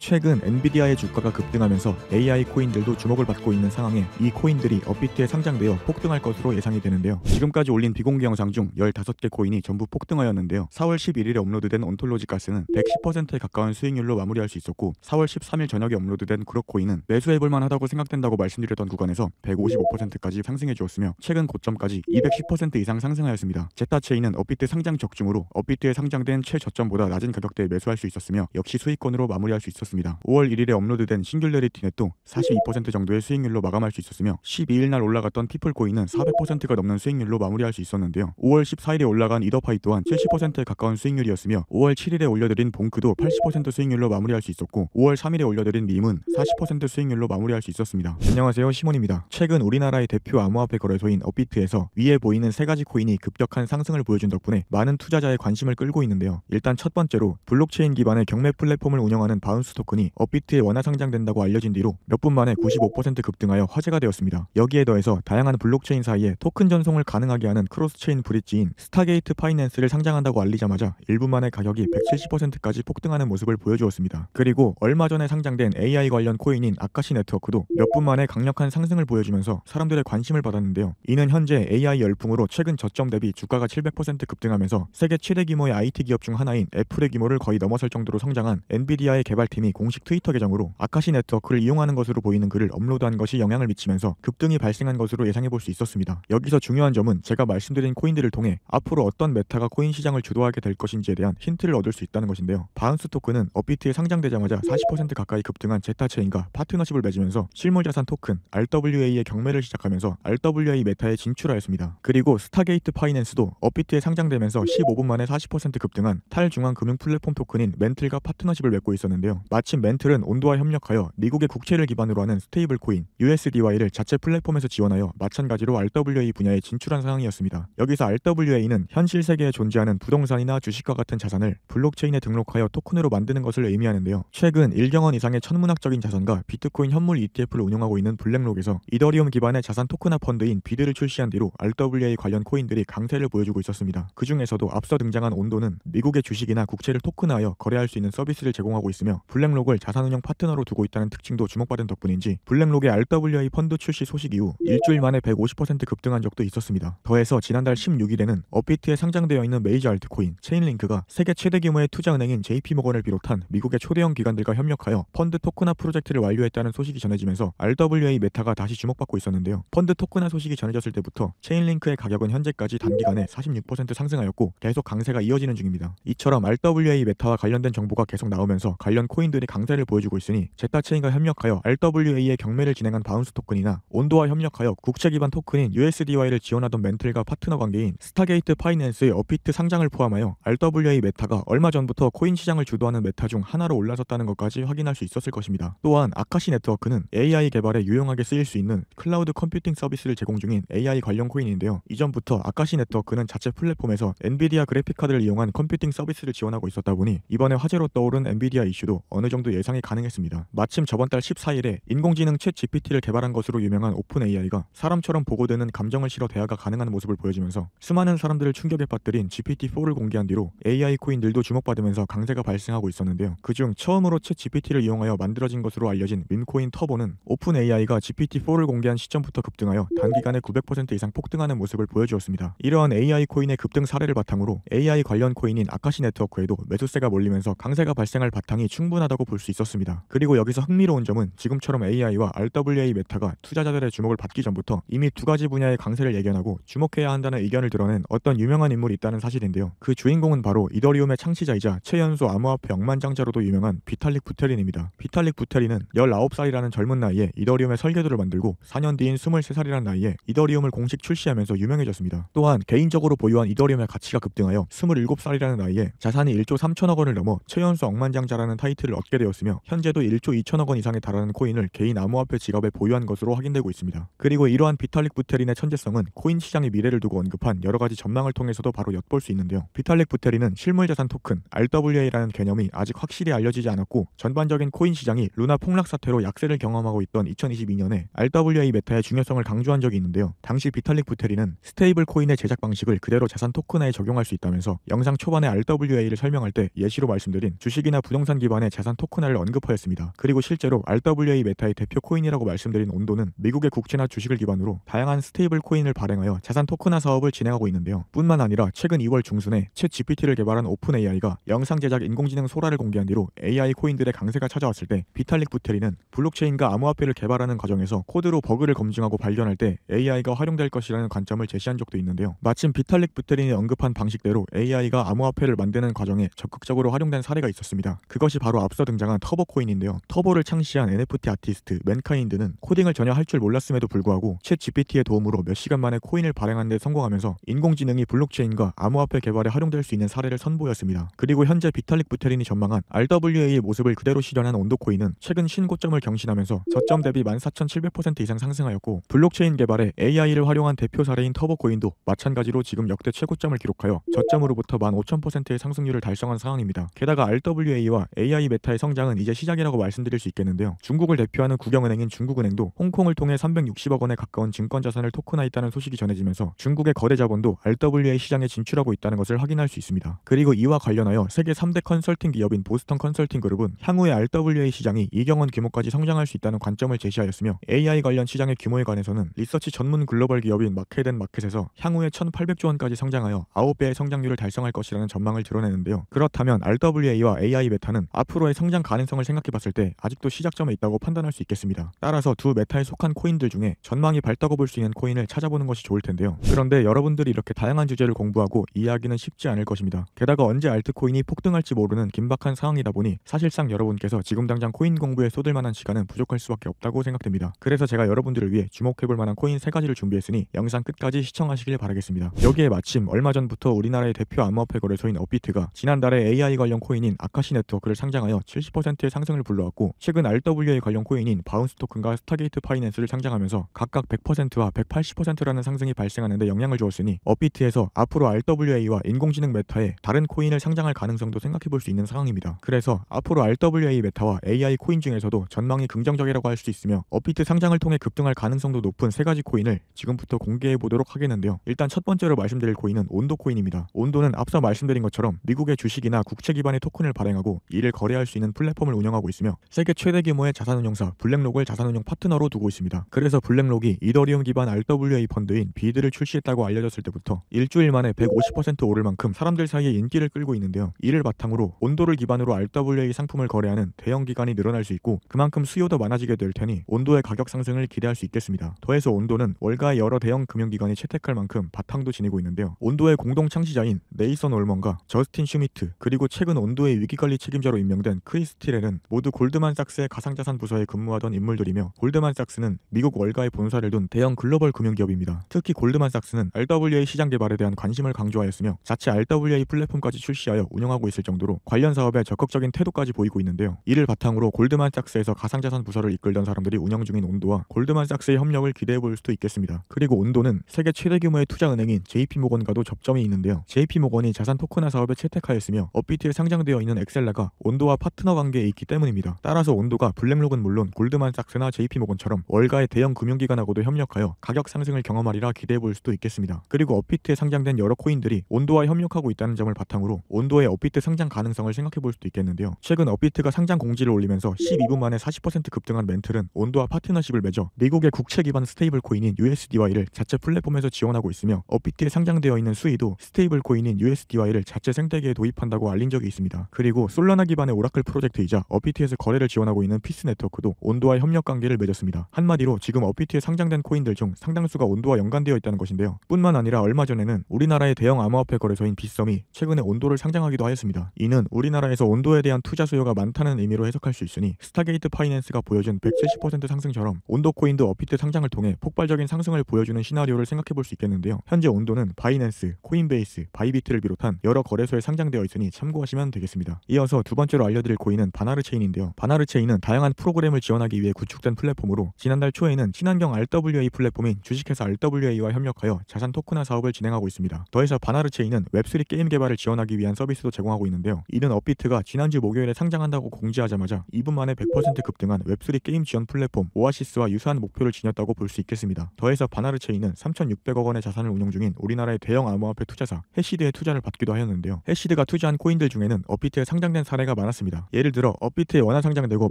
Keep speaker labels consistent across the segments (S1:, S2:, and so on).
S1: 최근 엔비디아의 주가가 급등하면서 AI 코인들도 주목을 받고 있는 상황에 이 코인들이 업비트에 상장되어 폭등할 것으로 예상이 되는데요. 지금까지 올린 비공개 영상 중 15개 코인이 전부 폭등하였는데요. 4월 11일에 업로드된 온톨로지 가스는 110%에 가까운 수익률로 마무리할 수 있었고 4월 13일 저녁에 업로드된 그룹코인은 매수해볼만 하다고 생각된다고 말씀드렸던 구간에서 155%까지 상승해 주었으며 최근 고점까지 210% 이상 상승하였습니다. 제타체인은 업비트 상장 적중으로 업비트에 상장된 최저점보다 낮은 가격대에 매수할 수 있었으며 역시 수익권으로 마무리할 수 있었습니다. 5월 1일에 업로드된 싱귤레리티넷도 42% 정도의 수익률로 마감할 수 있었으며 12일 날 올라갔던 피플코인은 400%가 넘는 수익률로 마무리할 수 있었는데요. 5월 14일에 올라간 이더파이 또한 70%에 가까운 수익률이었으며 5월 7일에 올려드린 봉크도 80% 수익률로 마무리할 수 있었고 5월 3일에 올려드린 림은 40% 수익률로 마무리할 수 있었습니다. 안녕하세요, 시몬입니다. 최근 우리나라의 대표 암호화폐 거래소인 업비트에서 위에 보이는 세 가지 코인이 급격한 상승을 보여준 덕분에 많은 투자자의 관심을 끌고 있는데요. 일단 첫 번째로 블록체인 기반의 경매 플랫폼을 운영하는 바운스 토큰이 업비트에 원화 상장된다고 알려진 뒤로 몇 분 만에 95% 급등하여 화제가 되었습니다. 여기에 더해서 다양한 블록체인 사이에 토큰 전송을 가능하게 하는 크로스체인 브릿지인 스타게이트 파이낸스를 상장한다고 알리자마자 1분 만에 가격이 170%까지 폭등하는 모습을 보여주었습니다. 그리고 얼마 전에 상장된 AI 관련 코인인 아카시 네트워크도 몇 분 만에 강력한 상승을 보여주면서 사람들의 관심을 받았는데요. 이는 현재 AI 열풍으로 최근 저점 대비 주가가 700% 급등하면서 세계 최대 규모의 IT 기업 중 하나인 애플의 규모를 거의 넘어설 정도로 성장한 엔비디아의 개발팀이 공식 트위터 계정으로 아카시 네트워크를 이용하는 것으로 보이는 글을 업로드한 것이 영향을 미치면서 급등이 발생한 것으로 예상해볼 수 있었습니다. 여기서 중요한 점은 제가 말씀드린 코인들을 통해 앞으로 어떤 메타가 코인 시장을 주도하게 될 것인지에 대한 힌트를 얻을 수 있다는 것인데요. 바운스 토큰은 업비트에 상장되자마자 40% 가까이 급등한 제타체인과 파트너십을 맺으면서 실물자산 토큰 RWA의 경매를 시작하면서 RWA 메타에 진출하였습니다. 그리고 스타게이트 파이낸스도 업비트에 상장되면서 15분 만에 40% 급등한 탈중앙 금융 플랫폼 토큰인 멘틀과 파트너십을 맺고 있었는데요. 마침 멘틀은 온도와 협력하여 미국의 국채를 기반으로 하는 스테이블 코인 USDY를 자체 플랫폼에서 지원하여 마찬가지로 RWA 분야에 진출한 상황이었습니다. 여기서 RWA는 현실 세계에 존재하는 부동산이나 주식과 같은 자산을 블록체인에 등록하여 토큰으로 만드는 것을 의미하는데요. 최근 1경원 이상의 천문학적인 자산과 비트코인 현물 ETF를 운영하고 있는 블랙록에서 이더리움 기반의 자산 토큰화 펀드인 비드를 출시한 뒤로 RWA 관련 코인들이 강세를 보여주고 있었습니다. 그 중에서도 앞서 등장한 온도는 미국의 주식이나 국채를 토큰화하여 거래할 수 있는 서비스를 제공하고 있으며 블랙록을 자산운용 파트너로 두고 있다는 특징도 주목받은 덕분인지 블랙록의 RWA 펀드 출시 소식 이후 일주일 만에 150% 급등한 적도 있었습니다. 더해서 지난달 16일에는 업비트에 상장되어 있는 메이저 알트코인 체인링크가 세계 최대 규모의 투자은행인 JP모건을 비롯한 미국의 초대형 기관들과 협력하여 펀드 토큰화 프로젝트를 완료했다는 소식이 전해지면서 RWA 메타가 다시 주목받고 있었는데요. 펀드 토큰화 소식이 전해졌을 때부터 체인링크의 가격은 현재까지 단기간에 46% 상승하였고 계속 강세가 이어지는 중입니다. 이처럼 RWA 메타와 관련된 정보가 계속 나오면서 관련 코인들이 강세를 보여주고 있으니 제타체인과 협력하여 RWA의 경매를 진행한 바운스 토큰이나 온도와 협력하여 국채 기반 토큰인 USDY를 지원하던 멘틀과 파트너 관계인 스타게이트 파이낸스의 업비트 상장을 포함하여 RWA 메타가 얼마 전부터 코인 시장을 주도하는 메타 중 하나로 올라섰다는 것까지 확인할 수 있었을 것입니다. 또한 아카시 네트워크는 AI 개발에 유용하게 쓰일 수 있는 클라우드 컴퓨팅 서비스를 제공 중인 AI 관련 코인인데요. 이전부터 아카시 네트워크는 자체 플랫폼에서 엔비디아 그래픽카드를 이용한 컴퓨팅 서비스를 지원하고 있었다 보니 이번에 화제로 떠오른 엔비디아 이슈도 어느 정도 예상이 가능했습니다. 마침 저번 달 14일에 인공지능 챗 GPT를 개발한 것으로 유명한 오픈 AI가 사람처럼 보고되는 감정을 실어 대화가 가능한 모습을 보여주면서 수많은 사람들을 충격에 빠뜨린 GPT-4를 공개한 뒤로 AI 코인들도 주목받으면서 강세가 발생하고 있었는데요. 그중 처음으로 챗 GPT를 이용하여 만들어진 것으로 알려진 밈코인 터보는 오픈 AI가 GPT-4를 공개한 시점부터 급등하여 단기간에 900% 이상 폭등하는 모습을 보여주었습니다. 이러한 AI 코인의 급등 사례를 바탕으로 AI 관련 코인인 아카시 네트워크에도 매수세가 몰리면서 강세가 발생할 바탕이 충분하다고 볼 수 있었습니다. 그리고 여기서 흥미로운 점은 지금처럼 AI와 RWA 메타가 투자자들의 주목을 받기 전부터 이미 두 가지 분야의 강세를 예견하고 주목해야 한다는 의견을 드러낸 어떤 유명한 인물이 있다는 사실인데요. 그 주인공은 바로 이더리움의 창시자이자 최연소 암호화폐 억만장자로도 유명한 비탈릭 부테린입니다. 비탈릭 부테린은 19살이라는 젊은 나이에 이더리움의 설계도를 만들고 4년 뒤인 23살이라는 나이에 이더리움을 공식 출시하면서 유명해졌습니다. 또한 개인적으로 보유한 이더리움의 가치가 급등하여 27살이라는 나이에 자산이 1조 3천억 원을 넘어 최연소 억만장자라는 타이틀을 얻게 되었으며 현재도 1조 2천억 원 이상에 달하는 코인을 개인 암호화폐 지갑에 보유한 것으로 확인되고 있습니다. 그리고 이러한 비탈릭 부테린의 천재성은 코인 시장의 미래를 두고 언급한 여러가지 전망을 통해서도 바로 엿볼 수 있는데요. 비탈릭 부테린은 실물자산 토큰 RWA라는 개념이 아직 확실히 알려지지 않았고 전반적인 코인 시장이 루나 폭락 사태로 약세를 경험하고 있던 2022년에 RWA 메타의 중요성을 강조한 적이 있는데요. 당시 비탈릭 부테린은 스테이블 코인의 제작 방식을 그대로 자산 토큰화에 적용할 수 있다면서 영상 초반에 RWA를 설명할 때 예시로 말씀드린 주식이나 부동산 기반의 자산 자산 토큰화를 언급하였습니다. 그리고 실제로 RWA 메타의 대표 코인이라고 말씀드린 온도는 미국의 국채나 주식을 기반으로 다양한 스테이블 코인을 발행하여 자산 토큰화 사업을 진행하고 있는데요. 뿐만 아니라 최근 2월 중순에 챗 GPT를 개발한 오픈AI가 영상 제작 인공지능 소라를 공개한 뒤로 AI 코인들의 강세가 찾아왔을 때 비탈릭 부테린은 블록체인과 암호화폐를 개발하는 과정에서 코드로 버그를 검증하고 발견할 때 AI가 활용될 것이라는 관점을 제시한 적도 있는데요. 마침 비탈릭 부테린이 언급한 방식대로 AI가 암호화폐를 만드는 과정에 적극적으로 활용된 사례가 있었습니다. 그것이 바로 앞서 등장한 터보 코인인데요. 터보를 창시한 NFT 아티스트 맨카인드는 코딩을 전혀 할 줄 몰랐음에도 불구하고 챗 GPT의 도움으로 몇 시간 만에 코인을 발행하는 데 성공하면서 인공지능이 블록체인과 암호화폐 개발에 활용될 수 있는 사례를 선보였습니다. 그리고 현재 비탈릭 부테린이 전망한 RWA의 모습을 그대로 실현한 온도 코인은 최근 신고점을 경신하면서 저점 대비 14,700% 이상 상승하였고, 블록체인 개발에 AI를 활용한 대표 사례인 터보 코인도 마찬가지로 지금 역대 최고점을 기록하여 저점으로부터 15,000%의 상승률을 달성한 상황입니다. 게다가 RWA와 AI 메타의 성장은 이제 시작이라고 말씀드릴 수 있겠는데요. 중국을 대표하는 국영은행인 중국은행도 홍콩을 통해 360억 원에 가까운 증권자산을 토큰화했다는 소식이 전해지면서 중국의 거래 자본도 RWA 시장에 진출하고 있다는 것을 확인할 수 있습니다. 그리고 이와 관련하여 세계 3대 컨설팅 기업인 보스턴 컨설팅 그룹은 향후에 RWA 시장이 2경 원 규모까지 성장할 수 있다는 관점을 제시하였으며, AI 관련 시장의 규모에 관해서는 리서치 전문 글로벌 기업인 마켓앤마켓에서 향후에 1,800조 원까지 성장하여 9배의 성장률을 달성할 것이라는 전망을 드러내는데요. 그렇다면 RWA와 AI 메타는 앞으로의 성장 가능성을 생각해봤을 때 아직도 시작점에 있다고 판단할 수 있겠습니다. 따라서 두 메타에 속한 코인들 중에 전망이 밝다고 볼 수 있는 코인을 찾아보는 것이 좋을 텐데요. 그런데 여러분들이 이렇게 다양한 주제를 공부하고 이해하기는 쉽지 않을 것입니다. 게다가 언제 알트코인이 폭등할지 모르는 긴박한 상황이다 보니 사실상 여러분께서 지금 당장 코인 공부에 쏟을 만한 시간은 부족할 수밖에 없다고 생각됩니다. 그래서 제가 여러분들을 위해 주목해볼 만한 코인 3가지를 준비했으니 영상 끝까지 시청하시길 바라겠습니다. 여기에 마침 얼마 전부터 우리나라의 대표 암호화폐 거래소인 업비트가 지난달에 AI 관련 코인인 아카시 네트워크를 상장하여 70%의 상승을 불러왔고, 최근 RWA 관련 코인인 바운스 토큰과 스타게이트 파이낸스를 상장하면서 각각 100%와 180%라는 상승이 발생하는데 영향을 주었으니 업비트에서 앞으로 RWA와 인공지능 메타에 다른 코인을 상장할 가능성도 생각해볼 수 있는 상황입니다. 그래서 앞으로 RWA 메타와 AI 코인 중에서도 전망이 긍정적이라고 할 수 있으며 업비트 상장을 통해 급등할 가능성도 높은 3가지 코인을 지금부터 공개해보도록 하겠는데요. 일단 첫 번째로 말씀드릴 코인은 온도 코인입니다. 온도는 앞서 말씀드린 것처럼 미국의 주식이나 국채 기반의 토큰을 발행하고 이를 거래할 수 있는 플랫폼을 운영하고 있으며, 세계 최대 규모의 자산운용사 블랙록을 자산운용 파트너로 두고 있습니다. 그래서 블랙록이 이더리움 기반 RWA 펀드인 비드를 출시했다고 알려졌을 때부터 일주일 만에 150% 오를 만큼 사람들 사이에 인기를 끌고 있는데요. 이를 바탕으로 온도를 기반으로 RWA 상품을 거래하는 대형 기관이 늘어날 수 있고, 그만큼 수요도 많아지게 될 테니 온도의 가격 상승을 기대할 수 있겠습니다. 더해서 온도는 월가의 여러 대형 금융기관이 채택할 만큼 바탕도 지니고 있는데요. 온도의 공동 창시자인 네이선 올먼과 저스틴 슈미트, 그리고 최근 온도의 위기관리 책임자로 임명된 크리스 티렐은 모두 골드만삭스의 가상자산 부서에 근무하던 인물들이며, 골드만삭스는 미국 월가의 본사를 둔 대형 글로벌 금융기업입니다. 특히 골드만삭스는 RWA 시장 개발에 대한 관심을 강조하였으며 자체 RWA 플랫폼까지 출시하여 운영하고 있을 정도로 관련 사업에 적극적인 태도까지 보이고 있는데요. 이를 바탕으로 골드만삭스에서 가상자산 부서를 이끌던 사람들이 운영 중인 온도와 골드만삭스의 협력을 기대해볼 수도 있겠습니다. 그리고 온도는 세계 최대 규모의 투자은행인 JP모건과도 접점이 있는데요. JP모건이 자산 토큰화 사업에 채택하였으며 업비트에 상장되어 있는 엑셀라가 온도와 파트너 관계에 있기 때문입니다. 따라서 온도가 블랙록은 물론 골드만삭스나 JP모건처럼 월가의 대형 금융기관하고도 협력하여 가격 상승을 경험하리라 기대해볼 수도 있겠습니다. 그리고 업비트에 상장된 여러 코인들이 온도와 협력하고 있다는 점을 바탕으로 온도의 업비트 상장 가능성을 생각해볼 수도 있겠는데요. 최근 업비트가 상장 공지를 올리면서 12분 만에 40% 급등한 멘틀은 온도와 파트너십을 맺어 미국의 국채 기반 스테이블 코인인 USDY를 자체 플랫폼에서 지원하고 있으며, 업비트에 상장되어 있는 수이도 스테이블 코인인 USDY를 자체 생태계에 도입한다고 알린 적이 있습니다. 그리고 솔라나 기반의 오라클 프로젝트이자 업비트에서 거래를 지원하고 있는 피스 네트워크도 온도와 협력 관계를 맺었습니다. 한마디로 지금 업비트에 상장된 코인들 중 상당수가 온도와 연관되어 있다는 것인데요. 뿐만 아니라 얼마 전에는 우리나라의 대형 암호화폐 거래소인 빗썸이 최근에 온도를 상장하기도 하였습니다. 이는 우리나라에서 온도에 대한 투자 수요가 많다는 의미로 해석할 수 있으니 스타게이트 파이낸스가 보여준 170% 상승처럼 온도 코인도 업비트 상장을 통해 폭발적인 상승을 보여주는 시나리오를 생각해볼 수 있겠는데요. 현재 온도는 바이낸스, 코인베이스, 바이비트를 비롯한 여러 거래소에 상장되어 있으니 참고하시면 되겠습니다. 이어서 두 번째로 알려드릴 코인은 바나르 체인인데요. 바나르 체인은 다양한 프로그램을 지원하기 위해 구축된 플랫폼으로 지난달 초에는 친환경 RWA 플랫폼인 주식회사 RWA와 협력하여 자산 토큰화 사업을 진행하고 있습니다. 더해서 바나르 체인은 웹3 게임 개발을 지원하기 위한 서비스도 제공하고 있는데요. 이는 업비트가 지난주 목요일에 상장한다고 공지하자마자 2분 만에 100% 급등한 웹3 게임 지원 플랫폼 오아시스와 유사한 목표를 지녔다고 볼 수 있겠습니다. 더해서 바나르 체인은 3,600억 원의 자산을 운용 중인 우리나라의 대형 암호화폐 투자사 해시드의 투자를 받기도 하였는데요. 해시드가 투자한 코인들 중에는 업비트에 상장된 사례가 많았습니다. 있습니다. 예를 들어 업비트에 원화 상장되고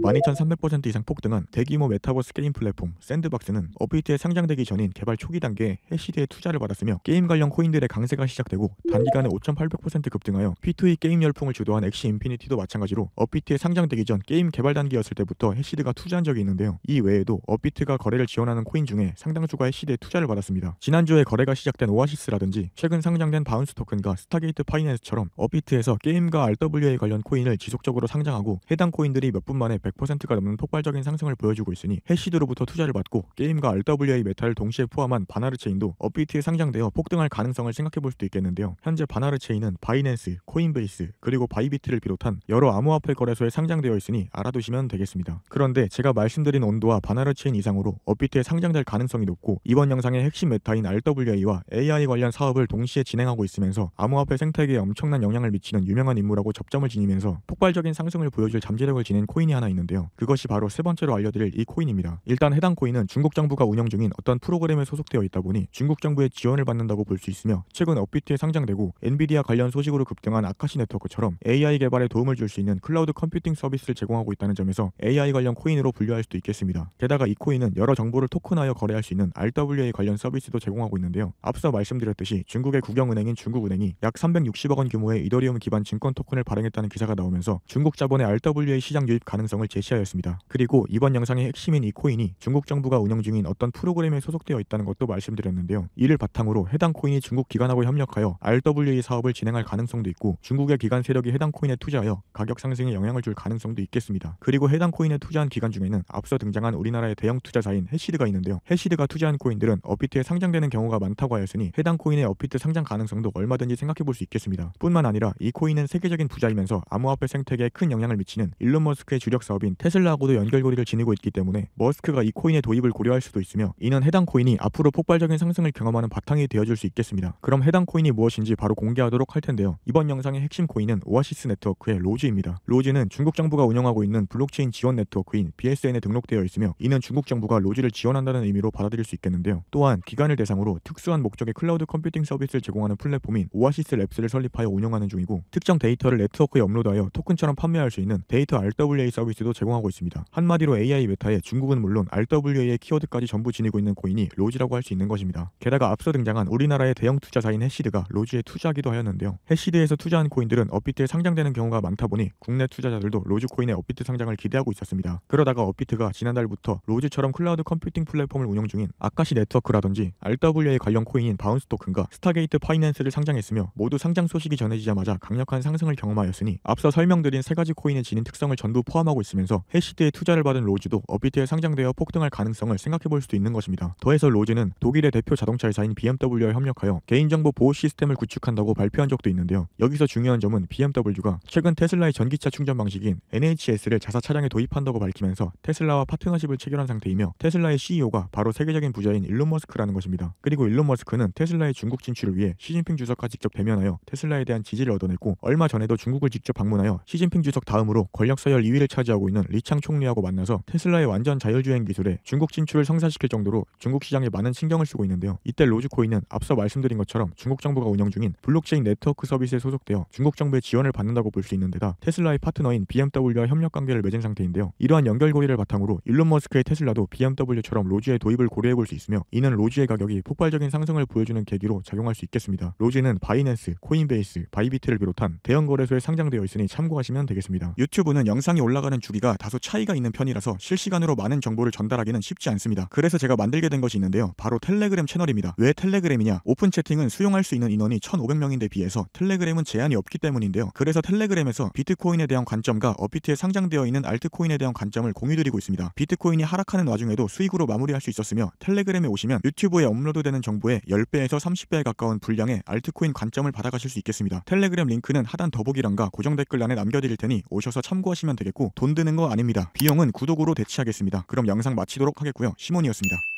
S1: 12,300% 이상 폭등한 대규모 메타버스 게임 플랫폼 샌드박스는 업비트에 상장되기 전인 개발 초기 단계에 해시드에 투자를 받았으며 게임 관련 코인들의 강세가 시작되고 단기간에 5,800% 급등하여 P2E 게임 열풍을 주도한 엑시 인피니티도 마찬가지로 업비트에 상장되기 전 게임 개발 단계였을 때부터 해시드가 투자한 적이 있는데요. 이 외에도 업비트가 거래를 지원하는 코인 중에 상당수가 해시드에 투자를 받았습니다. 지난주에 거래가 시작된 오아시스라든지 최근 상장된 바운스 토큰과 스타게이트 파이낸스처럼 업비트에서 게임과 RWA 관련 코인을 지속적으로 상장하고 해당 코인들이 몇 분 만에 100%가 넘는 폭발적인 상승을 보여주고 있으니 해시드로부터 투자를 받고 게임과 RWA 메타를 동시에 포함한 바나르 체인도 업비트에 상장되어 폭등할 가능성을 생각해볼 수도 있겠는데요. 현재 바나르 체인은 바이낸스, 코인베이스, 그리고 바이비트를 비롯한 여러 암호화폐 거래소에 상장되어 있으니 알아두시면 되겠습니다. 그런데 제가 말씀드린 온도와 바나르 체인 이상으로 업비트에 상장될 가능성이 높고 이번 영상의 핵심 메타인 RWA와 AI 관련 사업을 동시에 진행하고 있으면서 암호화폐 생태계에 엄청난 영향을 미치는 유명한 인물하고 접점을 지니면서 폭발적인 상승을 보여줄 잠재력을 지닌 코인이 하나 있는데요. 그것이 바로 세 번째로 알려드릴 이 코인입니다. 일단 해당 코인은 중국 정부가 운영 중인 어떤 프로그램에 소속되어 있다 보니 중국 정부의 지원을 받는다고 볼 수 있으며 최근 업비트에 상장되고 엔비디아 관련 소식으로 급등한 아카시 네트워크처럼 AI 개발에 도움을 줄 수 있는 클라우드 컴퓨팅 서비스를 제공하고 있다는 점에서 AI 관련 코인으로 분류할 수도 있겠습니다. 게다가 이 코인은 여러 정보를 토큰하여 거래할 수 있는 RWA 관련 서비스도 제공하고 있는데요. 앞서 말씀드렸듯이 중국의 국영은행인 중국은행이 약 360억 원 규모의 이더리움 기반 증권 토큰을 발행했다는 기사가 나오면서 중국 자본의 RWA 시장 유입 가능성을 제시하였습니다. 그리고 이번 영상의 핵심인 이 코인이 중국 정부가 운영 중인 어떤 프로그램에 소속되어 있다는 것도 말씀드렸는데요. 이를 바탕으로 해당 코인이 중국 기관하고 협력하여 RWA 사업을 진행할 가능성도 있고 중국의 기관 세력이 해당 코인에 투자하여 가격 상승에 영향을 줄 가능성도 있겠습니다. 그리고 해당 코인에 투자한 기관 중에는 앞서 등장한 우리나라의 대형 투자사인 해시드가 있는데요. 해시드가 투자한 코인들은 업비트에 상장되는 경우가 많다고 하였으니 해당 코인의 업비트 상장 가능성도 얼마든지 생각해볼 수 있겠습니다. 뿐만 아니라 이 코인은 세계적인 부자이면서 암호화폐 생태계에 큰 영향을 미치는 일론 머스크의 주력 사업인 테슬라하고도 연결고리를 지니고 있기 때문에 머스크가 이 코인의 도입을 고려할 수도 있으며 이는 해당 코인이 앞으로 폭발적인 상승을 경험하는 바탕이 되어줄 수 있겠습니다. 그럼 해당 코인이 무엇인지 바로 공개하도록 할 텐데요. 이번 영상의 핵심 코인은 오아시스 네트워크의 로즈입니다. 로즈는 중국 정부가 운영하고 있는 블록체인 지원 네트워크인 BSN에 등록되어 있으며 이는 중국 정부가 로즈를 지원한다는 의미로 받아들일 수 있겠는데요. 또한 기관을 대상으로 특수한 목적의 클라우드 컴퓨팅 서비스를 제공하는 플랫폼인 오아시스 랩스를 설립하여 운영하는 중이고 특정 데이터를 네트워크에 업로드하여 토큰처럼 판매할 수 있는 데이터 RWA 서비스도 제공하고 있습니다. 한마디로 AI 메타에 중국은 물론 RWA의 키워드까지 전부 지니고 있는 코인이 로즈라고 할 수 있는 것입니다. 게다가 앞서 등장한 우리나라의 대형 투자사인 해시드가 로즈에 투자하기도 하였는데요. 해시드에서 투자한 코인들은 업비트에 상장되는 경우가 많다 보니 국내 투자자들도 로즈 코인의 업비트 상장을 기대하고 있었습니다. 그러다가 업비트가 지난달부터 로즈처럼 클라우드 컴퓨팅 플랫폼을 운영 중인 아카시 네트워크라든지 RWA 관련 코인인 바운스 토큰과 스타게이트 파이낸스를 상장했으며 모두 상장 소식이 전해지자마자 강력한 상승을 경험하였으니 앞서 설명드린 세 가지 코인의 지닌 특성을 전부 포함하고 있으면서 해시드에 투자를 받은 로즈도 업비트에 상장되어 폭등할 가능성을 생각해볼 수도 있는 것입니다. 더해서 로즈는 독일의 대표 자동차 회사인 BMW와 협력하여 개인정보 보호 시스템을 구축한다고 발표한 적도 있는데요. 여기서 중요한 점은 BMW가 최근 테슬라의 전기차 충전 방식인 NHS를 자사 차량에 도입한다고 밝히면서 테슬라와 파트너십을 체결한 상태이며 테슬라의 CEO가 바로 세계적인 부자인 일론 머스크라는 것입니다. 그리고 일론 머스크는 테슬라의 중국 진출을 위해 시진핑 주석과 직접 대면하여 테슬라에 대한 지지를 얻어냈고 얼마 전에도 중국을 직접 방문하여 시진핑 주석 다음으로 권력 서열 2위를 차지하고 있는 리창 총리하고 만나서 테슬라의 완전 자율주행 기술에 중국 진출을 성사시킬 정도로 중국 시장에 많은 신경을 쓰고 있는데요. 이때 로즈코인은 앞서 말씀드린 것처럼 중국 정부가 운영 중인 블록체인 네트워크 서비스에 소속되어 중국 정부의 지원을 받는다고 볼 수 있는 데다 테슬라의 파트너인 BMW와 협력 관계를 맺은 상태인데요. 이러한 연결고리를 바탕으로 일론 머스크의 테슬라도 BMW처럼 로즈의 도입을 고려해볼 수 있으며 이는 로즈의 가격이 폭발적인 상승을 보여주는 계기로 작용할 수 있겠습니다. 로즈는 바이낸스, 코인베이스, 바이비트를 비롯한 대형 거래소에 상장되어 있으니 참고하시면 되겠습니다. 유튜브는 영상이 올라가는 주기가 다소 차이가 있는 편이라서 실시간으로 많은 정보를 전달하기는 쉽지 않습니다. 그래서 제가 만들게 된 것이 있는데요. 바로 텔레그램 채널입니다. 왜 텔레그램이냐? 오픈 채팅은 수용할 수 있는 인원이 1,500명인데 비해서 텔레그램은 제한이 없기 때문인데요. 그래서 텔레그램에서 비트코인에 대한 관점과 업비트에 상장되어 있는 알트코인에 대한 관점을 공유드리고 있습니다. 비트코인이 하락하는 와중에도 수익으로 마무리할 수 있었으며 텔레그램에 오시면 유튜브에 업로드되는 정보의 10배에서 30배에 가까운 분량의 알트코인 관점을 받아가실 수 있겠습니다. 텔레그램 링크는 하단 더보기란과 고정 댓글란에 남겨드릴 테니 오셔서 참고하시면 되겠고 돈 드는 거 아닙니다. 비용은 구독으로 대체하겠습니다. 그럼 영상 마치도록 하겠고요. 시몬이었습니다.